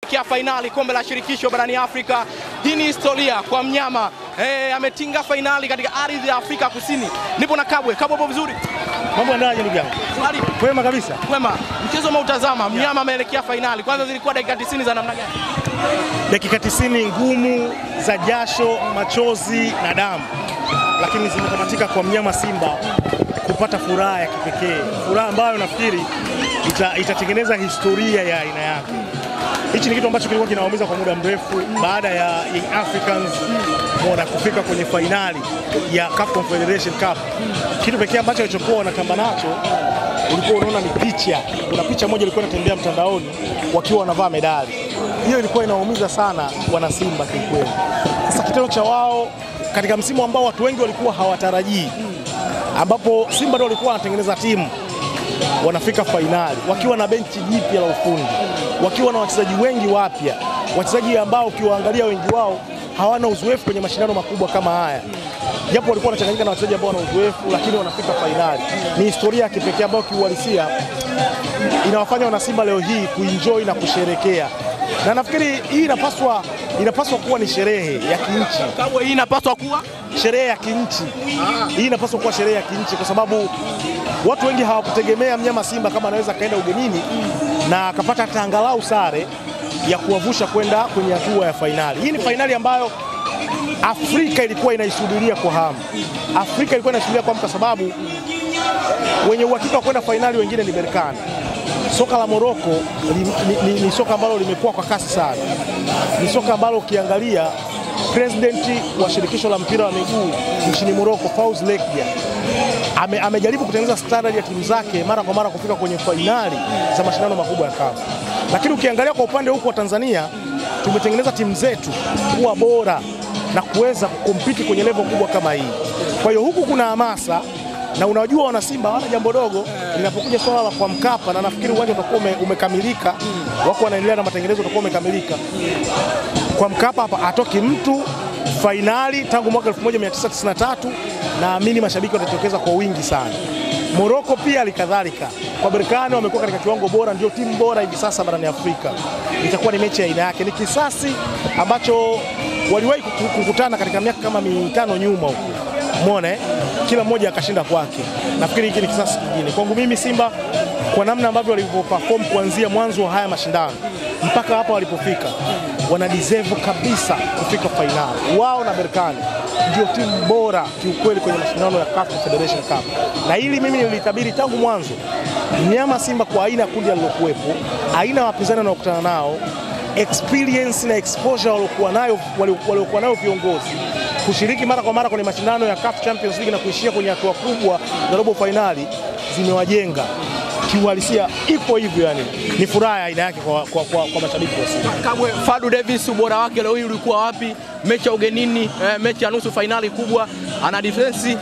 Kia finali kombe la shirikisho barani Afrika. Hii ni historia kwa mnyama. Ametinga finali katika ardhi ya Afrika Kusini. Nipo na Kabwe. Kabwe hapo vizuri. Mambo yanaje ndugu yangu? Swali. Kwema kabisa. Kwema. Mchezo umeutazama, mnyama ameelekea finali. Kwanza zilikuwa dakika 90 za namna gani? Dakika 90 ngumu za jasho, machozi na damu. Lakini zimetamatika kwa mnyama Simba kupata furaha ya kipekee. Furaha ambayo nafikiri itatengeneza historia ya aina yake. Hichi ni kitu ambacho kilikuwa kinawaumiza kwa muda mrefu baada ya Young Africans kufika kwenye finali ya CAF Confederation Cup. Kitu pekee ambacho walichokuwa wanatamba nacho ulikuwa unaona ni picha. Kuna picha moja ilikuwa inatembea mtandaoni wakiwa wanavaa medali. Hiyo ilikuwa inaumiza sana wana Simba kikweli. Sasa kitendo cha wao katika msimu ambao watu wengi walikuwa hawatarajii, ambapo Simba ndio walikuwa wanatengeneza timu, wanafika finali wakiwa na benchi jipya la ufundi, wakiwa na wachezaji wengi wapya, wachezaji ambao ukiwaangalia wengi wao hawana uzoefu kwenye mashindano makubwa kama haya. Japo walikuwa wanachanganyika na wachezaji ambao wana uzoefu, lakini wanafika finali. Ni historia ya kipekee ambayo kiuhalisia inawafanya wana Simba leo hii kuenjoy na kusherekea. Na nafikiri hii inapaswa kuwa ni sherehe ya kinchi. Kabwe, hii inapaswa kuwa sherehe ya kinchi. Hii inapaswa kuwa sherehe ya kinchi kwa sababu watu wengi hawakutegemea mnyama Simba kama anaweza kaenda ugenini na akapata hata angalau sare ya kuwavusha kwenda kwenye hatua ya finali. Hii ni finali ambayo Afrika ilikuwa inaisubiria kwa hamu. Afrika ilikuwa inaisubiria kwa hamu kwa sababu wenye uhakika wa kwenda finali wengine ni Berkane. Soka la Morocco ni soka ambalo limekuwa kwa kasi sana. Ni soka ambalo ukiangalia presidenti wa shirikisho la mpira wa miguu nchini Morocco, Fawzi Lekdia, amejaribu kutengeneza standard ya timu zake mara kwa mara kufika kwenye finali za mashindano makubwa ya CAF. Lakini ukiangalia kwa upande huko wa Tanzania, tumetengeneza timu zetu kuwa bora na kuweza kukompiti kwenye level kubwa kama hii. Kwa hiyo huku kuna hamasa, na unajua wana Simba wana jambo dogo linapokuja swala la kwa Mkapa, na nafikiri uwanja utakuwa umekamilika, wako wanaendelea na matengenezo, utakuwa umekamilika. Kwa Mkapa hapa atoki mtu finali tangu mwaka 1993, naamini mashabiki watatokeza kwa wingi sana. Morocco pia alikadhalika. Kwa Berkane wamekuwa katika kiwango bora, ndio timu bora hivi sasa barani Afrika. Itakuwa ni mechi ya aina yake. Ni kisasi ambacho waliwahi kukutana katika miaka kama 5 nyuma huko. Umeona kila mmoja akashinda kwake. Nafikiri hiki ni kisasi kingine. Kwangu mimi Simba kwa namna ambavyo walivyoperform kuanzia mwanzo wa haya mashindano mpaka hapa walipofika, wana deserve kabisa kufika finali. Wao na Berkane ndio timu bora kiukweli kwenye mashindano ya CAF Confederation Cup. Na hili mimi nilitabiri tangu mwanzo. Mnyama Simba kwa aina ya kundi alilokuwepo, aina ya wapinzani wanaokutana nao, experience na exposure waliokuwa nayo viongozi, kushiriki mara kwa mara kwenye mashindano ya CAF Champions League na kuishia kwenye hatua kubwa za robo finali, zimewajenga. Kiuhalisia ipo hivyo, yani ni furaha aina yake kwa mashabiki wa Simba. Kabwe, Fadu Davis ubora wake leo hii ulikuwa wapi? Mechi ya ugenini, mechi ya nusu finali kubwa, ana defense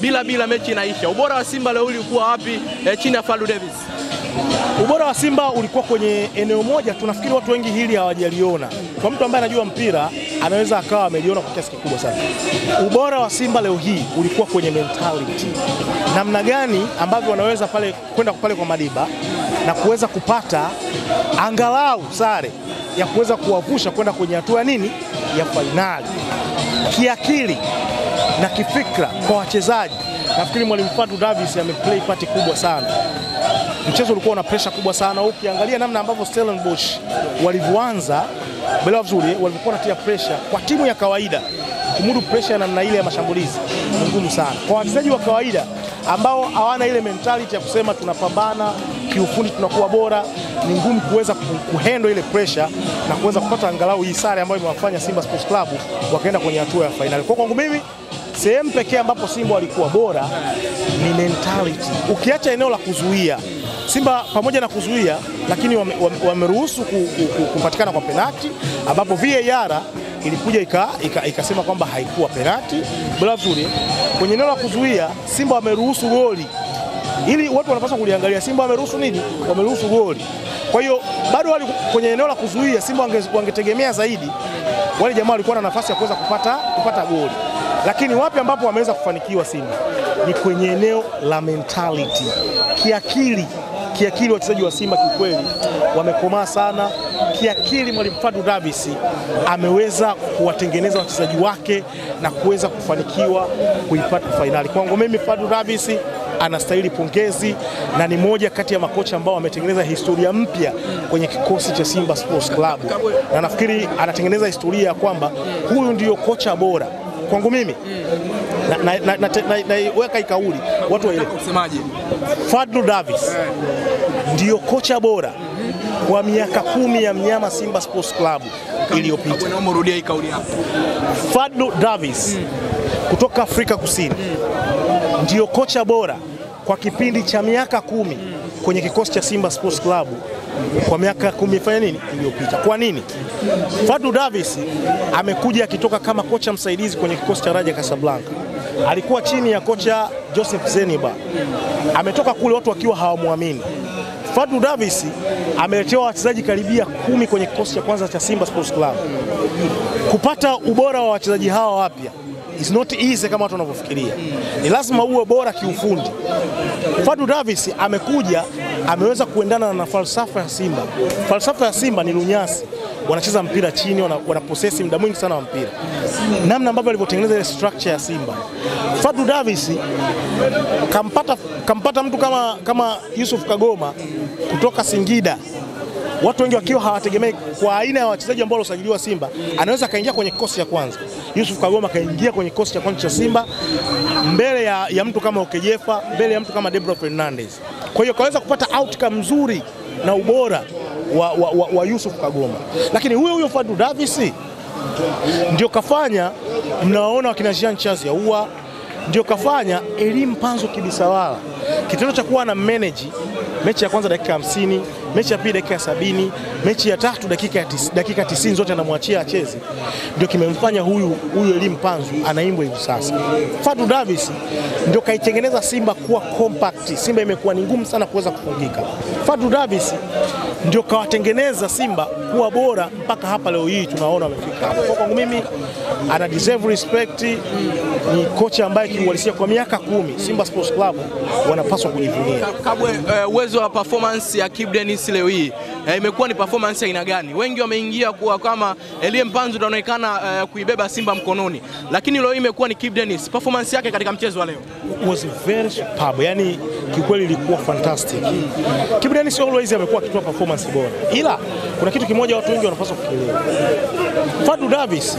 bila mechi inaisha. Ubora wa Simba leo hii ulikuwa wapi chini ya Fadu Davis? Ubora wa Simba ulikuwa kwenye eneo moja, tunafikiri watu wengi hili hawajaliona. Kwa mtu ambaye anajua mpira anaweza akawa ameliona kwa kiasi kikubwa sana. Ubora wa Simba leo hii ulikuwa kwenye mentality. Namna gani ambavyo wanaweza kwenda pale kwa Madiba na kuweza kupata angalau sare ya kuweza kuwavusha kwenda kwenye hatua ya finali. Kiakili na kifikra kwa wachezaji, nafikiri mwalimu Fadu Davis ameplay part kubwa sana. Mchezo ulikuwa na pressure kubwa sana. Ukiangalia namna ambavyo Stellenbosch walivyoanza bila vizuri, walikuwa wanatia pressure kwa timu ya kawaida. Kumudu pressure na namna ile ya mashambulizi ni ngumu sana. Kwa wachezaji wa kawaida ambao hawana ile mentality ya kusema tunapambana kiufundi, tunakuwa bora, ni ngumu kuweza kuhandle ile pressure na kuweza kupata angalau hii sare ambayo imewafanya Simba Sports Club wakaenda kwenye hatua ya finali. Kwa kwangu mimi sehemu pekee ambapo Simba walikuwa bora ni mentality. Ukiacha eneo la kuzuia, Simba pamoja na kuzuia, lakini wameruhusu kupatikana kwa penalti, ambapo VAR ilikuja ikasema kwamba haikuwa penalti. Bila vizuri kwenye eneo la kuzuia, Simba wameruhusu goli. Ili watu wanapaswa kuliangalia, Simba wameruhusu nini? Wameruhusu goli. Kwa hiyo bado wale kwenye eneo la kuzuia, Simba wangetegemea zaidi wale jamaa walikuwa na nafasi ya kuweza kupata goli. Lakini wapi ambapo wameweza kufanikiwa Simba ni kwenye eneo la mentality. Kiakili wachezaji wa Simba kikweli wamekomaa sana. kiakili mwalimu Fadlu Davis ameweza kuwatengeneza wachezaji wake na kuweza kufanikiwa kuipata fainali. Kwangu mimi Fadlu Davis anastahili pongezi na ni moja kati ya makocha ambao wametengeneza historia mpya kwenye kikosi cha Simba Sports Club, na nafikiri anatengeneza historia ya kwamba huyu ndio kocha bora kwangu mimi. Weka ikauli watu waelewe. Fadlu Davis ndio kocha bora kwa miaka 10 ya mnyama Simba Sports Club iliyopita. Naomba rudia hii kauli hapo. Fadlu Davis kutoka Afrika Kusini ndio kocha bora kwa kipindi cha miaka 10 kwenye kikosi cha Simba Sports Club kwa miaka 10 fanya nini iliyopita. Kwa nini? Fadlu Davis amekuja akitoka kama kocha msaidizi kwenye kikosi cha Raja Casablanca. Alikuwa chini ya kocha Joseph Zeniba. Ametoka kule watu wakiwa hawamwamini. Fadlu Davis ameletewa wachezaji karibia 10 kwenye kikosi cha kwanza cha Simba Sports Club. Kupata ubora wa wachezaji hawa wapya is not easy kama watu wanavyofikiria. Ni lazima uwe bora kiufundi. Fadlu Davis amekuja ameweza kuendana na falsafa ya Simba. Falsafa ya Simba ni lunyasi. Wanacheza mpira chini, wanaposesi muda mwingi sana wa mpira. Namna ambavyo alivyotengeneza ile structure ya Simba. Fadlu Davis kampata mtu kama Yusuf Kagoma kutoka Singida. Watu wengi wakiwa hawategemei kwa aina ya wachezaji ambao walisajiliwa Simba, anaweza kaingia kwenye kikosi cha kwanza. Yusuf Kagoma kaingia kwenye kikosi cha kwanza cha Simba mbele ya mtu kama Okejefa, mbele ya mtu kama Debro Fernandez. Kwa hiyo kaweza kupata outcome nzuri na ubora wa Yusuf Kagoma. Lakini huyo Fadlu Davis ndio kafanya mnaona wakina Jean Charles Yaua, ndio kafanya Elie Mpanzu Kibisawala. Kitendo cha kuwa na manage mechi ya kwanza dakika 50, mechi ya pili dakika 70, mechi ya tatu dakika 90 zote anamwachia acheze, ndio kimemfanya huyu Elie Mpanzu anaimbwa hivi sasa. Fadlu Davis ndio kaitengeneza Simba kuwa compact. Simba imekuwa ni ngumu sana kuweza kufungika. Fadlu Davis ndio kawatengeneza Simba kuwa bora mpaka hapa leo hii tunaona wamefika hapa. Kwa kwangu mimi ana deserve respect. Ni kocha ambaye kiuhalisia kwa miaka 10 Simba Sports Club wanapaswa kujivunia. Kabwe, uwezo wa performance ya Kibu Denis leo hii imekuwa ni performance ya aina gani? Wengi wameingia kuwa kama Elie Mpanzu anaonekana kuibeba Simba mkononi, lakini leo hii imekuwa ni Kibu Denis. Performance yake katika mchezo wa leo was very superb. Yani kikweli ilikuwa fantastic. Kibu Denis always amekuwa akitoa performance bora. Ila kuna kitu kimoja watu wengi wanapaswa kukielewa. Fadlu Davis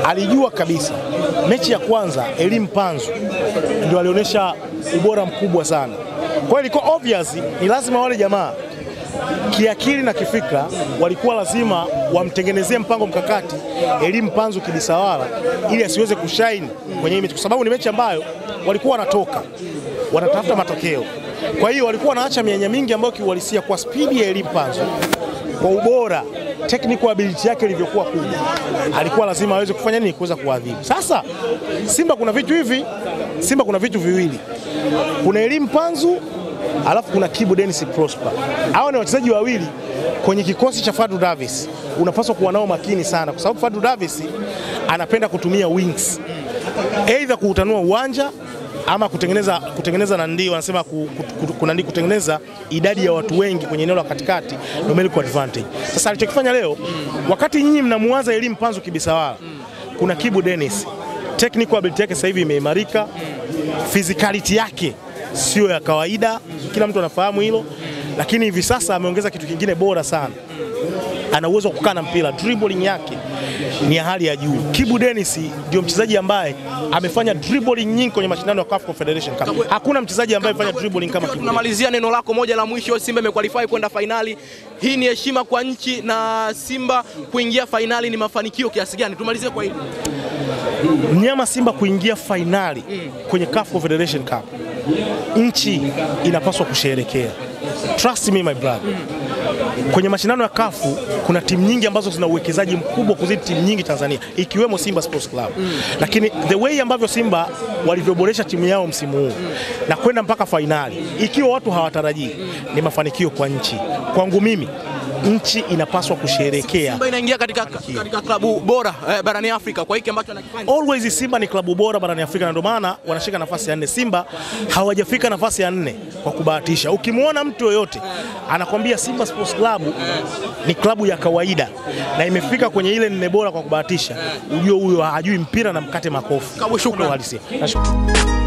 alijua kabisa mechi ya kwanza Elie Mpanzu ndio alionyesha ubora mkubwa sana. Kwa hiyo ilikuwa obvious ni lazima wale jamaa kiakili na kifikra walikuwa lazima wamtengenezee mpango mkakati Elie Mpanzu Kibisawala ili asiweze kushine kwenye mechi, kwa sababu ni mechi ambayo walikuwa wanatafuta matokeo. Kwa hiyo walikuwa wanaacha mianya mingi ambayo kiuhalisia kwa speed ya Elie Mpanzu, kwa ubora, technical ability yake ilivyokuwa kubwa, alikuwa lazima aweze kufanya nini kuweza kuadhibu. Sasa Simba kuna vitu viwili. Kuna Elie Mpanzu alafu kuna Kibu Denis Prosper. Hao ni wachezaji wawili kwenye kikosi cha Fadlu Davis. Unapaswa kuwa nao makini sana, kwa sababu Fadlu Davis anapenda kutumia wings, either kuutanua uwanja ama kutengeneza na ndio wanasema kutengeneza idadi ya watu wengi kwenye eneo la katikati, numerical advantage. Sasa alichokifanya leo, wakati nyinyi mnamuanza Elie Mpanzu Kibisawala, kuna Kibu Denis, technical ability yake sasa hivi imeimarika, physicality yake sio ya kawaida, kila mtu anafahamu hilo, lakini hivi sasa ameongeza kitu kingine bora sana. Ana uwezo wa kukaa na mpira, dribbling yake ni ya hali ya juu. Kibu Denis ndio mchezaji ambaye amefanya dribbling nyingi kwenye mashindano ya CAF Confederation Cup. Hakuna mchezaji ambaye amefanya dribbling kama Kibu. Tunamalizia neno lako moja la mwisho. Simba imequalify kwenda finali. Hii ni heshima kwa nchi, na Simba kuingia finali ni mafanikio kiasi gani? Tumalizie kwa hili. Mnyama Simba kuingia finali kwenye CAF Confederation Cup, nchi inapaswa kusherehekea. Trust me my brother. Kwenye mashindano ya CAF kuna timu nyingi ambazo zina uwekezaji mkubwa kuzidi timu nyingi Tanzania, ikiwemo Simba Sports Club. Lakini the way ambavyo Simba walivyoboresha timu yao msimu huu na kwenda mpaka finali, ikiwa watu hawatarajii, ni mafanikio kwa nchi. Kwangu mimi nchi inapaswa kusherehekea. Simba inaingia katika klabu bora barani Afrika kwa hiki ambacho anakifanya. Always Simba ni klabu bora barani Afrika, na ndio maana wanashika nafasi ya 4. Simba hawajafika nafasi ya 4 kwa kubahatisha. Ukimwona mtu yoyote anakwambia Simba Sports Club ni klabu ya kawaida na imefika kwenye ile 4 bora kwa kubahatisha, ujue huyo hajui mpira na mkate makofi. Shukrani. Nashukuru.